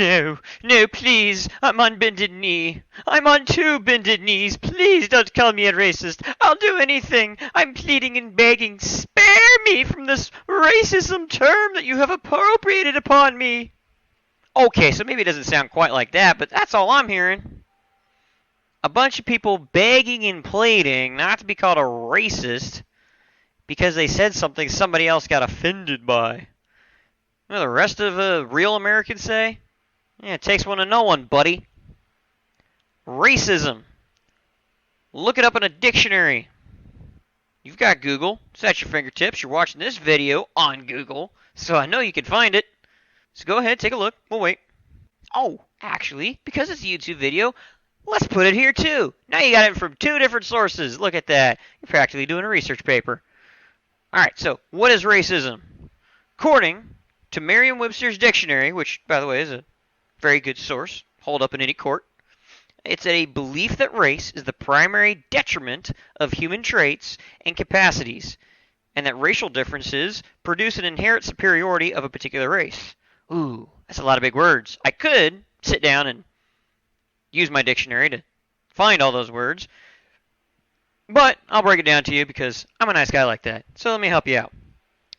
No, no, please. I'm on bended knee. I'm on two bended knees. Please don't call me a racist. I'll do anything. I'm pleading and begging. Spare me from this racism term that you have appropriated upon me. Okay, so maybe it doesn't sound quite like that, but that's all I'm hearing. A bunch of people begging and pleading not to be called a racist because they said something somebody else got offended by. You know the rest of real Americans say? Yeah, it takes one to know one, buddy. Racism. Look it up in a dictionary. You've got Google. It's at your fingertips. You're watching this video on Google, so I know you can find it. So go ahead, take a look. We'll wait. Oh, actually, because it's a YouTube video, let's put it here too. Now you got it from two different sources. Look at that. You're practically doing a research paper. Alright, so what is racism? According to Merriam-Webster's dictionary, which, by the way, is a very good source, hold up in any court, it's a belief that race is the primary detriment of human traits and capacities, and that racial differences produce an inherent superiority of a particular race. Ooh, that's a lot of big words. I could sit down and use my dictionary to find all those words, but I'll break it down to you because I'm a nice guy like that. So let me help you out.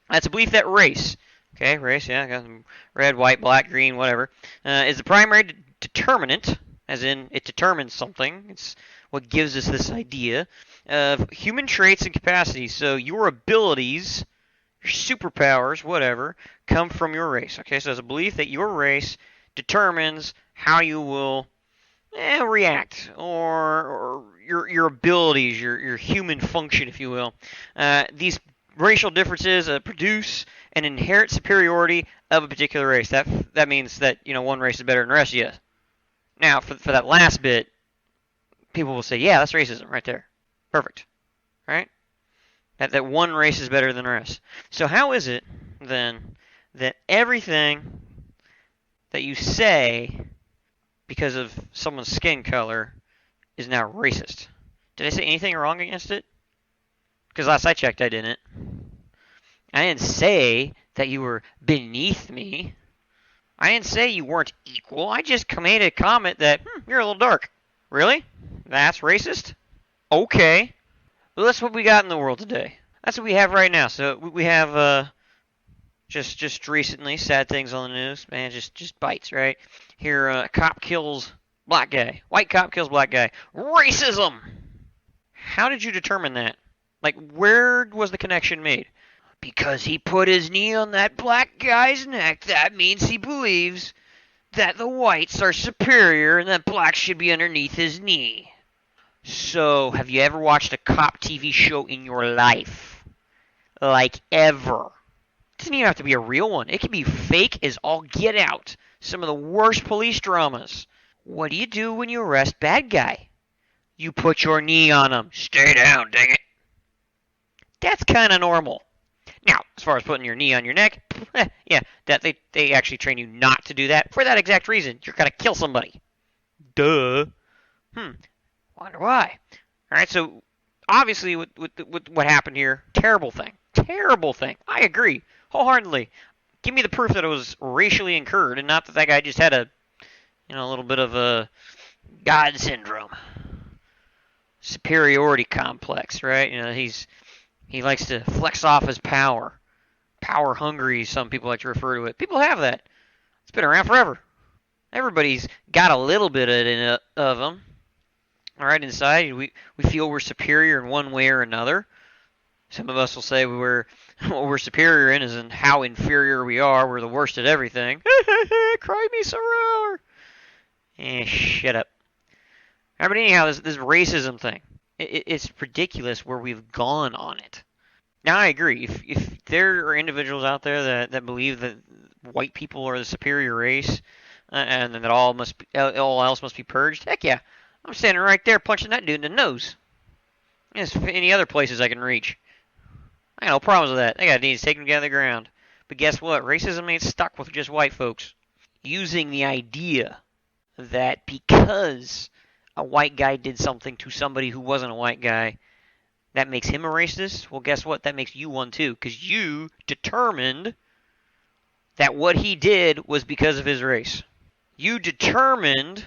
That's a belief that race, okay, race, yeah, got red, white, black, green, whatever, is the primary determinant, as in it determines something. It's what gives us this idea of human traits and capacities. So your abilities, your superpowers, whatever, come from your race. Okay, so it's a belief that your race determines how you will react, or your abilities, your human function, if you will. These racial differences produce an inherent superiority of a particular race. That means that one race is better than the rest. Yes. Now, for that last bit, people will say, yeah, that's racism right there. Perfect. Right? That one race is better than the rest. So how is it, then, that everything that you say because of someone's skin color is now racist? Did I say anything wrong against it? Because last I checked, I didn't. I didn't say that you were beneath me. I didn't say you weren't equal. I just made a comment that, you're a little dark. Really? That's racist? Okay. Well, that's what we got in the world today. That's what we have right now. So we have just recently sad things on the news. Man, just bites, right? Here, a cop kills black guy. White cop kills black guy. Racism! How did you determine that? Like, where was the connection made? Because he put his knee on that black guy's neck, that means he believes that the whites are superior and that blacks should be underneath his knee. So, have you ever watched a cop TV show in your life? Like, ever? It doesn't even have to be a real one. It can be fake as all get out. Some of the worst police dramas. What do you do when you arrest bad guy? You put your knee on him. Stay down, dang it. That's kind of normal. Now, as far as putting your knee on your neck, yeah, that they actually train you not to do that for that exact reason. You're gonna kill somebody. Duh. Wonder why. All right, so obviously with what happened here, terrible thing. Terrible thing. I agree wholeheartedly. Give me the proof that it was racially incurred and not that guy just had a little bit of a God syndrome, superiority complex, right? He likes to flex off his power. Power hungry, some people like to refer to it. People have that. It's been around forever. Everybody's got a little bit of them. All right, inside, we feel we're superior in one way or another. Some of us will say what we're superior in how inferior we are. We're the worst at everything. Cry me sorrow. Shut up. All right, but anyhow, this racism thing. It's ridiculous where we've gone on it. Now, I agree. If there are individuals out there that believe that white people are the superior race and that all else must be purged, heck yeah. I'm standing right there punching that dude in the nose. There's any other places I can reach. I got no problems with that. They got to take them down to the ground. But guess what? Racism ain't stuck with just white folks. Using the idea that because a white guy did something to somebody who wasn't a white guy, that makes him a racist? Well, guess what? That makes you one too, because you determined that what he did was because of his race. You determined,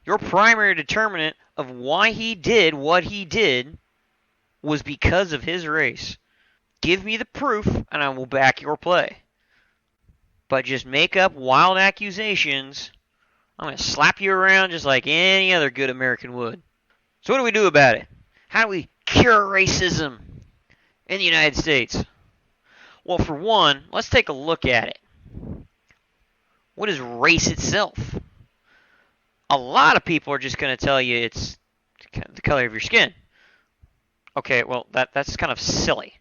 your primary determinant of why he did what he did was because of his race. Give me the proof, and I will back your play. But just make up wild accusations. I'm going to slap you around just like any other good American would. So what do we do about it? How do we cure racism in the United States? Well, for one, let's take a look at it. What is race itself? A lot of people are just going to tell you it's the color of your skin. Okay, well, that's kind of silly.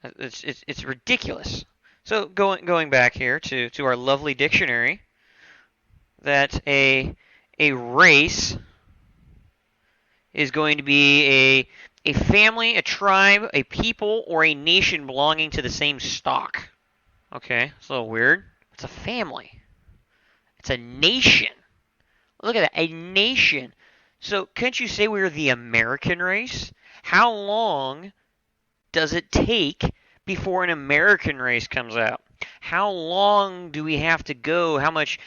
It's ridiculous. So going back here to our lovely dictionary, that a race is going to be a family, a tribe, a people, or a nation belonging to the same stock. Okay, it's a little weird. It's a family. It's a nation. Look at that, a nation. So couldn't you say we're the American race? How long does it take before an American race comes out? How long do we have to go? How much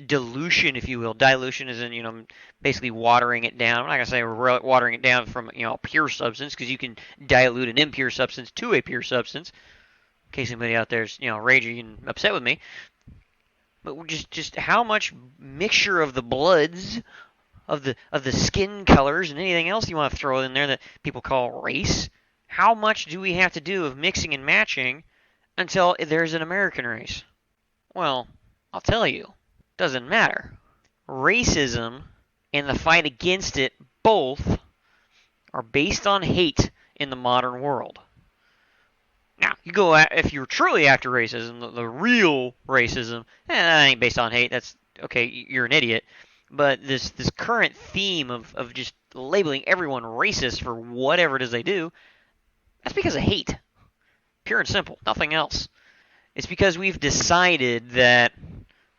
dilution, if you will? Dilution is in, basically watering it down. I'm not going to say we're watering it down from, a pure substance, because you can dilute an impure substance to a pure substance. In case anybody out there is, raging and upset with me. But just how much mixture of the bloods, of the skin colors, and anything else you want to throw in there that people call race? How much do we have to do of mixing and matching until there's an American race? Well, I'll tell you, doesn't matter. Racism and the fight against it both are based on hate in the modern world. Now, if you're truly after racism, the real racism, that ain't based on hate. That's okay. You're an idiot. But this current theme of just labeling everyone racist for whatever it is they do, that's because of hate. Pure and simple. Nothing else. It's because we've decided that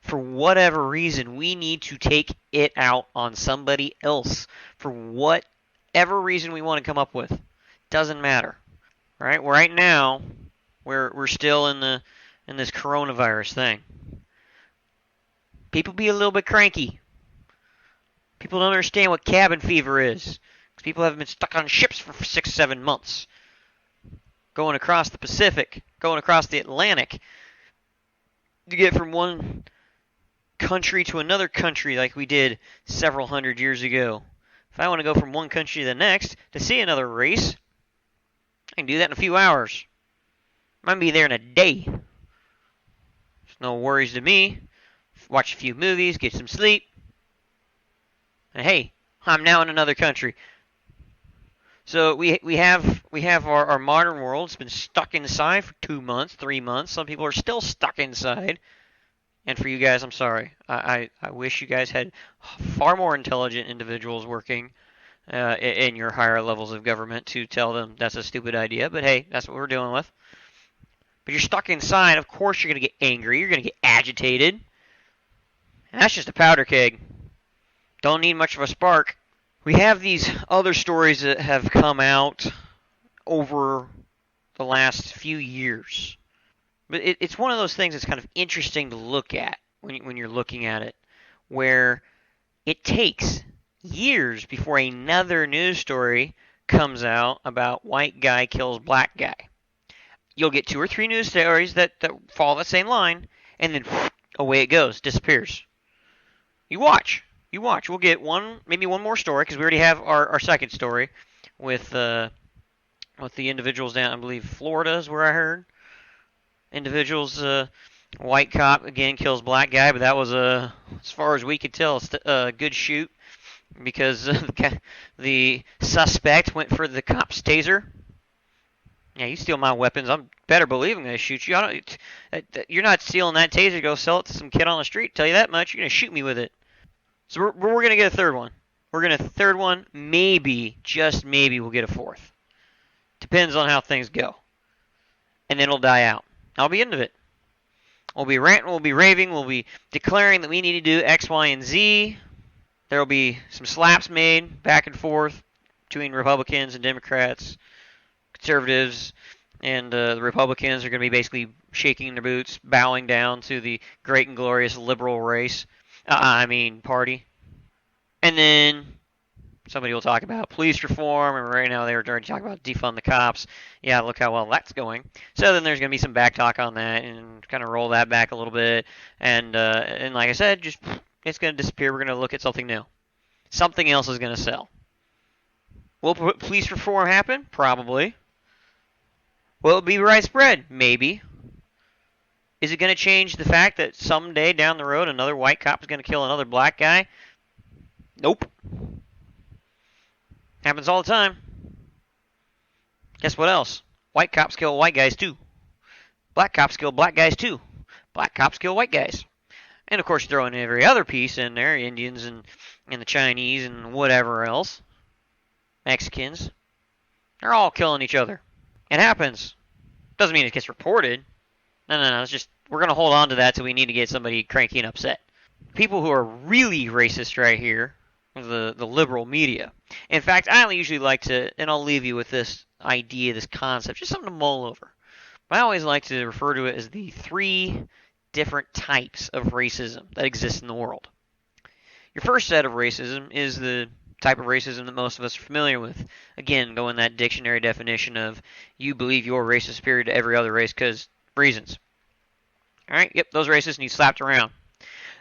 for whatever reason we need to take it out on somebody else. For whatever reason we want to come up with. Doesn't matter. Right? Right now, we're still in this coronavirus thing. People be a little bit cranky. People don't understand what cabin fever is. Because people haven't been stuck on ships for 6-7 months. Going across the Pacific, going across the Atlantic. To get from one country to another country like we did several hundred years ago. If I want to go from one country to the next to see another race, I can do that in a few hours. I might be there in a day. There's no worries to me. Watch a few movies, get some sleep. And hey, I'm now in another country. So we have our modern world. It's been stuck inside for 2 months, 3 months. Some people are still stuck inside. And for you guys, I'm sorry. I wish you guys had far more intelligent individuals working in your higher levels of government to tell them that's a stupid idea. But hey, that's what we're dealing with. But you're stuck inside. Of course you're going to get angry. You're going to get agitated. And that's just a powder keg. Don't need much of a spark. We have these other stories that have come out over the last few years. But it's one of those things that's kind of interesting to look at when you're looking at it, where it takes years before another news story comes out about white guy kills black guy. You'll get 2 or 3 news stories that follow the same line, and then away it goes, disappears. You watch. We'll get maybe one more story, because we already have our second story with the individuals down, I believe Florida is where I heard. Individuals, white cop again kills black guy, but that was as far as we could tell, a good shoot, because the suspect went for the cop's taser. Yeah, you steal my weapons, I'm better believe I'm gonna shoot you. You're not stealing that taser. Go sell it to some kid on the street. Tell you that much. You're gonna shoot me with it. So we're going to get a third one. We're going to third one. Maybe, just maybe, we'll get a fourth. Depends on how things go. And then it'll die out. I'll be into it. We'll be ranting, we'll be raving, we'll be declaring that we need to do X, Y, and Z. There will be some slaps made back and forth between Republicans and Democrats, conservatives, and the Republicans are going to be basically shaking their boots, bowing down to the great and glorious liberal race. Party. And then somebody will talk about police reform, and right now they're already talking about defund the cops. Yeah, look how well that's going. So then there's going to be some back talk on that, and kind of roll that back a little bit. And like I said, just it's going to disappear. We're going to look at something new. Something else is going to sell. Will police reform happen? Probably. Will it be widespread? Maybe. Is it going to change the fact that someday down the road another white cop is going to kill another black guy? Nope. Happens all the time. Guess what else? White cops kill white guys too. Black cops kill black guys too. Black cops kill white guys. And of course, throw in every other piece in there, Indians and the Chinese and whatever else. Mexicans. They're all killing each other. It happens. Doesn't mean it gets reported. No. It's just, we're going to hold on to that till we need to get somebody cranky and upset. People who are really racist right here are the liberal media. In fact, I usually like to, and I'll leave you with this idea, this concept, just something to mull over. But I always like to refer to it as the 3 different types of racism that exist in the world. Your first set of racism is the type of racism that most of us are familiar with. Again, going that dictionary definition of you believe your race is superior to every other race because reasons. Alright, yep, those racists need slapped around.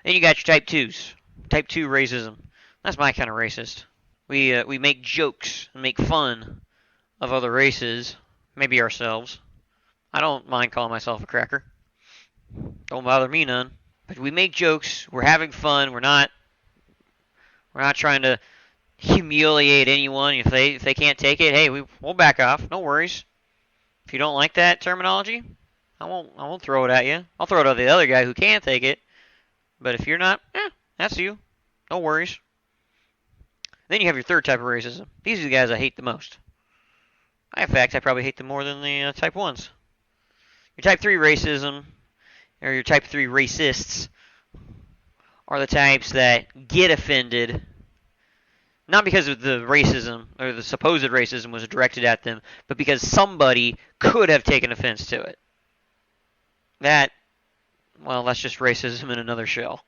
Then you got your type 2s. Type 2 racism. That's my kind of racist. We make jokes and make fun of other races, maybe ourselves. I don't mind calling myself a cracker. Don't bother me none. But we make jokes, we're having fun, we're not trying to humiliate anyone. If they can't take it, hey, we'll back off. No worries. If you don't like that terminology, I won't throw it at you. I'll throw it at the other guy who can take it. But if you're not, that's you. No worries. Then you have your third type of racism. These are the guys I hate the most. In fact, I probably hate them more than the type 1s. Your type 3 racism, or your type 3 racists, are the types that get offended, not because of the racism, or the supposed racism was directed at them, but because somebody could have taken offense to it. That's just racism in another shell.